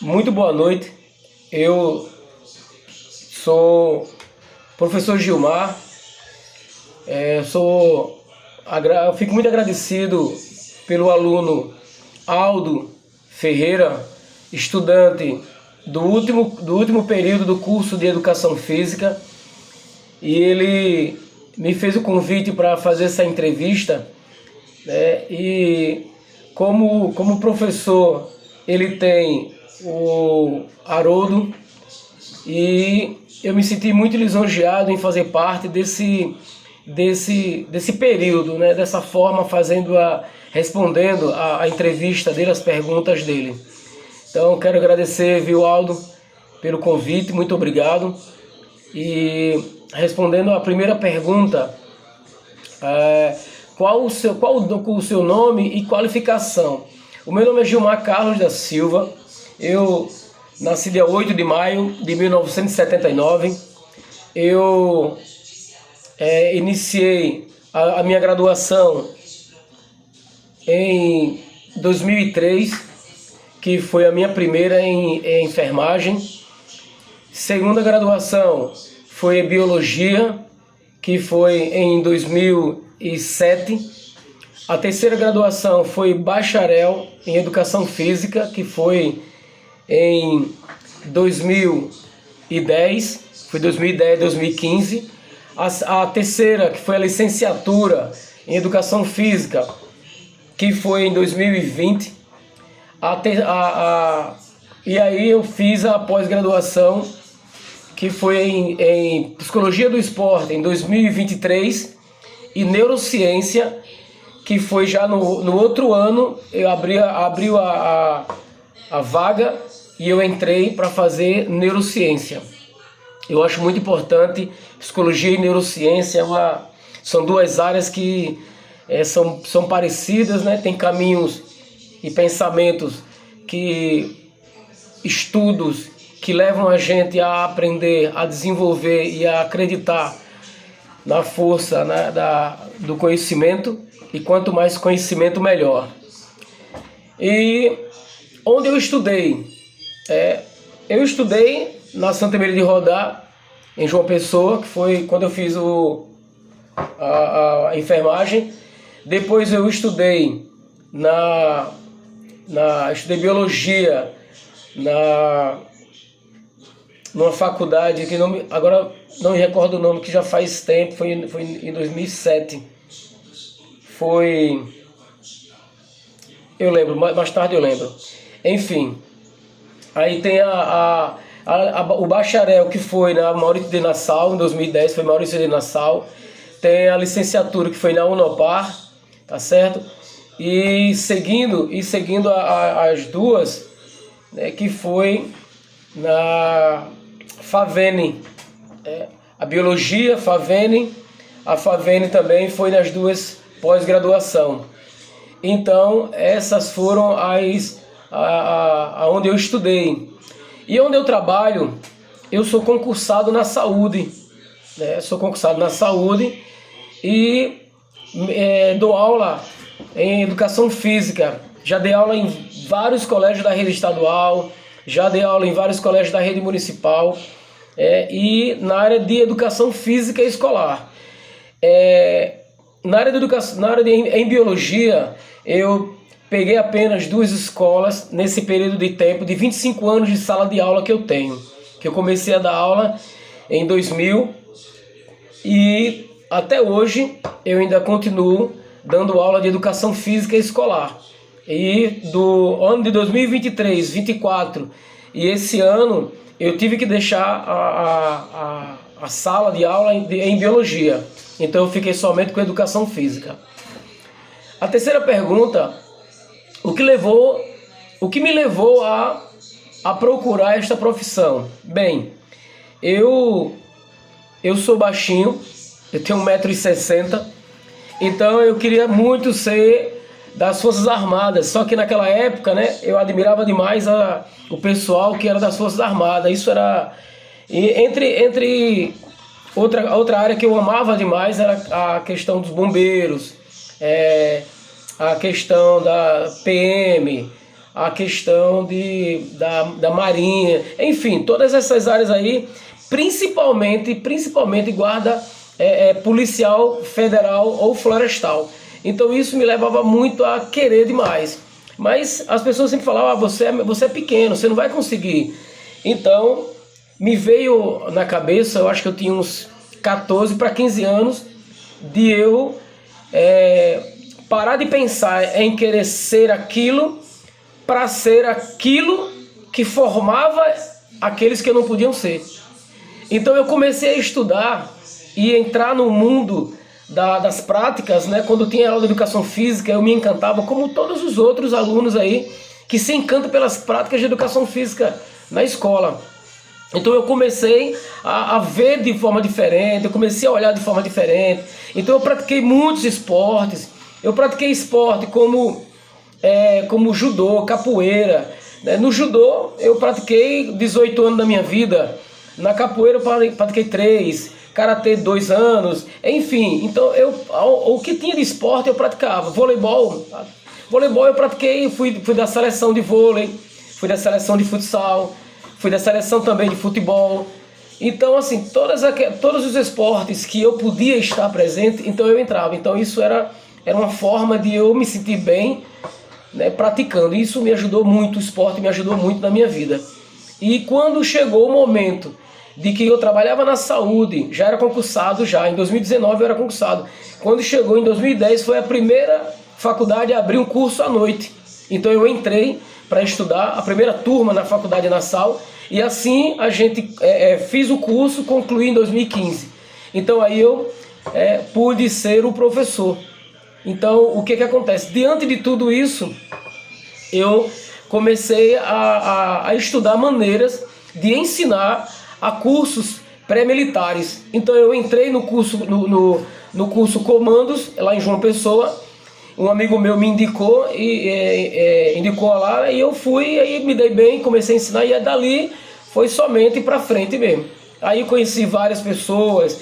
Muito boa noite. Eu sou professor Gilmar. Eu fico muito agradecido pelo aluno Aldo Ferreira, estudante do último período do curso de Educação Física, e ele me fez o convite para fazer essa entrevista, né? E como professor, ele tem o Haroldo, e eu me senti muito lisonjeado em fazer parte desse período, né? Dessa forma, respondendo a entrevista dele, as perguntas dele. Então, quero agradecer, viu, Aldo, pelo convite, muito obrigado. E respondendo a primeira pergunta, qual o seu nome e qualificação? O meu nome é Gilmar Carlos da Silva. Eu nasci dia 8 de maio de 1979. Eu iniciei a minha graduação em 2003, que foi a minha primeira em enfermagem. Segunda graduação foi em biologia, que foi em 2007. A terceira graduação foi bacharel em educação física, que foi em 2010, foi 2010, 2015. A terceira, que foi a licenciatura em educação física, que foi em 2020. E aí eu fiz a pós-graduação, que foi em psicologia do esporte em 2023, e neurociência, que foi já no outro ano. Eu abriu a vaga e eu entrei para fazer neurociência. Eu acho muito importante. Psicologia e neurociência são duas áreas que são parecidas, né? Tem caminhos e pensamentos, estudos que levam a gente a aprender, a desenvolver e a acreditar na força, né, do conhecimento. E quanto mais conhecimento, melhor. E onde eu estudei? Eu estudei na Santa Maria de Rodá, em João Pessoa, que foi quando eu fiz a enfermagem. Depois eu estudei estudei biologia numa faculdade que agora não me recordo o nome, que já faz tempo, foi em 2007. Eu lembro, mais tarde eu lembro. Enfim, aí tem o bacharel, que foi na Maurício de Nassau, em 2010, foi Maurício de Nassau. Tem a licenciatura, que foi na Unopar, tá certo? E seguindo as duas, né, que foi na Favene, a biologia, Favene. A Favene também foi nas duas pós-graduação. Então, essas foram onde eu estudei. E onde eu trabalho, eu sou concursado na saúde, né? Sou concursado na saúde e dou aula em educação física. Já dei aula em vários colégios da rede estadual, já dei aula em vários colégios da rede municipal, e na área de educação física escolar. Em biologia, eu peguei apenas duas escolas nesse período de tempo de 25 anos de sala de aula que eu tenho. Que eu comecei a dar aula em 2000 e até hoje eu ainda continuo dando aula de educação física escolar. E do ano de 2023, 24 e esse ano, eu tive que deixar a sala de aula em biologia. Então eu fiquei somente com educação física. A terceira pergunta: o que me levou a procurar esta profissão? Bem, eu sou baixinho, eu tenho 1,60 m, então eu queria muito ser das Forças Armadas. Só que naquela época, né, eu admirava demais o pessoal que era das Forças Armadas. Isso era entre outra área que eu amava demais, era a questão dos bombeiros, a questão da PM, a questão da marinha, enfim, todas essas áreas aí, principalmente guarda policial federal ou florestal. Então isso me levava muito a querer demais. Mas as pessoas sempre falavam, você é pequeno, você não vai conseguir. Então me veio na cabeça, eu acho que eu tinha uns 14 para 15 anos, de eu parar de pensar em querer ser aquilo para ser aquilo que formava aqueles que não podiam ser. Então eu comecei a estudar e entrar no mundo das práticas, né? Quando tinha aula de educação física, eu me encantava, como todos os outros alunos aí, que se encantam pelas práticas de educação física na escola. Então eu comecei a ver de forma diferente, eu comecei a olhar de forma diferente. Então eu pratiquei muitos esportes. Eu pratiquei esporte como judô, capoeira. No judô eu pratiquei 18 anos da minha vida. Na capoeira eu pratiquei 3, karatê 2 anos, enfim. Então o que tinha de esporte eu praticava. Voleibol eu pratiquei, fui da seleção de vôlei, fui da seleção de futsal, fui da seleção também de futebol. Então assim, todos os esportes que eu podia estar presente, então eu entrava. Então isso era uma forma de eu me sentir bem, né, praticando. Isso me ajudou muito, o esporte me ajudou muito na minha vida. E quando chegou o momento de que eu trabalhava na saúde, já era concursado já, em 2019 eu era concursado. Quando chegou em 2010 foi a primeira faculdade a abrir um curso à noite. Então eu entrei para estudar a primeira turma na faculdade Nassau e assim a gente fiz o curso, concluí em 2015. Então aí eu pude ser o professor. Então o que acontece? Diante de tudo isso, eu comecei a estudar maneiras de ensinar a cursos pré-militares. Então eu entrei no curso, no curso Comandos, lá em João Pessoa. Um amigo meu me indicou e indicou lá, e eu fui, aí me dei bem, comecei a ensinar, e dali foi somente para frente mesmo. Aí conheci várias pessoas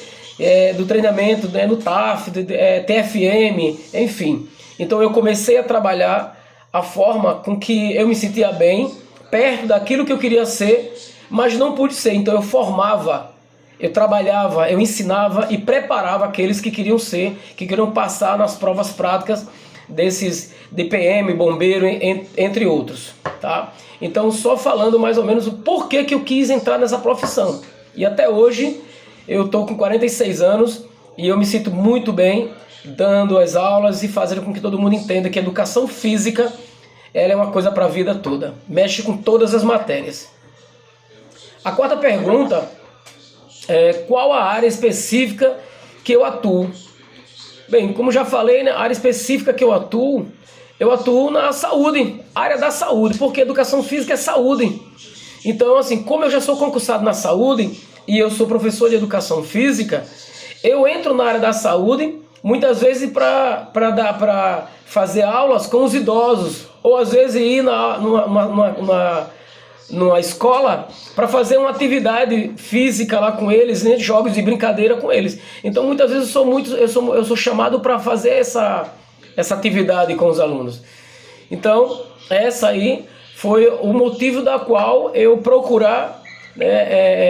do treinamento, né, no TAF, TFM, enfim. Então eu comecei a trabalhar a forma com que eu me sentia bem, perto daquilo que eu queria ser, mas não pude ser. Então eu formava, eu trabalhava, eu ensinava e preparava aqueles que queriam ser, que queriam passar nas provas práticas desses DPM, bombeiro, entre outros, tá? Então só falando mais ou menos o porquê que eu quis entrar nessa profissão. E até hoje eu estou com 46 anos e eu me sinto muito bem dando as aulas e fazendo com que todo mundo entenda que a educação física ela é uma coisa para a vida toda, mexe com todas as matérias. A quarta pergunta é: qual a área específica que eu atuo? Bem, como já falei, né, a área específica que eu atuo na saúde, área da saúde, porque educação física é saúde. Então, assim, como eu já sou concursado na saúde e eu sou professor de educação física, eu entro na área da saúde, muitas vezes para fazer aulas com os idosos, ou às vezes ir numa escola para fazer uma atividade física lá com eles, né, jogos de brincadeira com eles. Então muitas vezes eu sou chamado para fazer essa atividade com os alunos. Então essa aí foi o motivo da qual eu procurar, né,